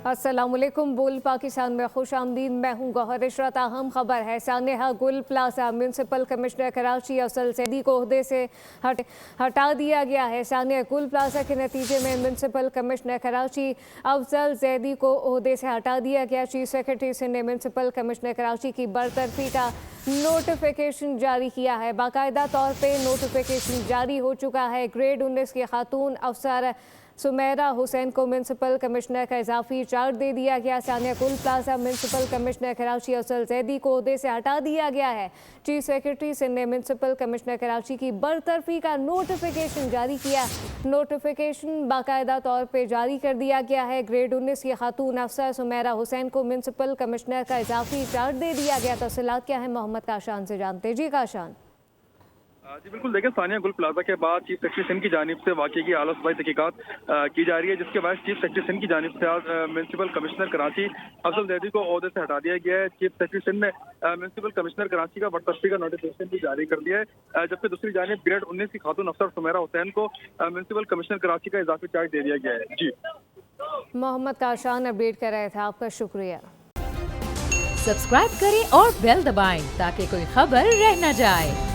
अस्सलामुअलैकुम। बुल पाकिस्तान में खुश आमदीद। मैं हूँ गौहर इशरत। अहम खबर है, सानेहा गुल plaza municipal commissioner Karachi Afzal Zaidi को ओहदे से हटा दिया गया है। सानेहा गुल प्लाजा के नतीजे में म्यूनसिपल कमिश्नर कराची अफजल जैदी को ओहदे से हटा दिया गया। चीफ सेक्रेटरी सिंध ने म्यूनसिपल कमिश्नर कराची की बरतरफी का नोटिफिकेशन जारी किया है। बाकायदा तौर पर नोटिफिकेशन जारी हो चुका है। ग्रेड 19 की खातून अफसर सुमेरा हुसैन को म्यूनसिपल कमिश्नर का इजाफी चार्ज दे दिया गया। सानिया गुल plaza municipal commissioner Karachi Afzal Zaidi को ओहदे से हटा दिया गया है। चीफ सेक्रेटरी सिंध ने म्यूनसिपल कमिश्नर कराची की बरतरफी का नोटिफिकेशन जारी किया। नोटिफिकेशन बाकायदा तौर पर जारी कर दिया गया है। ग्रेड 19 की खातून अफसर सुमेरा हुसैन को म्यूनसिपल कमिश्नर का इजाफी चार्ज दे दिया गया। तफसीलात क्या है, मोहम्मद काशान से जानते। जी काशान। जी बिल्कुल, देखिए सानिया गुल प्लाजा के बाद चीफ सेक्रेटरी सिंध की जानिब से वाकई की आला सूबाई तहकीकात की जा रही है, जिसके बाद चीफ सेक्रेटरी सिंध की जानिब से आज म्यूनसिपल कमिश्नर कराची अफजल जैदी को ओहदे से हटा दिया गया है। चीफ सेक्रेटरी सिंध ने म्यूनसिपल कमिश्नर कराची का बरतरफी का नोटिफिकेशन भी जारी कर दिया है, जबकि दूसरी जानिब ग्रेड 19 की खातून अफसर सुमेरा हुसैन को म्यूनसिपल कमिश्नर कराची का इजाफी चार्ज दे दिया गया है। जी मोहम्मद काशान अपडेट कर रहे थे, आपका शुक्रिया। सब्सक्राइब करें और बेल दबाएं ताकि कोई खबर रह न जाए।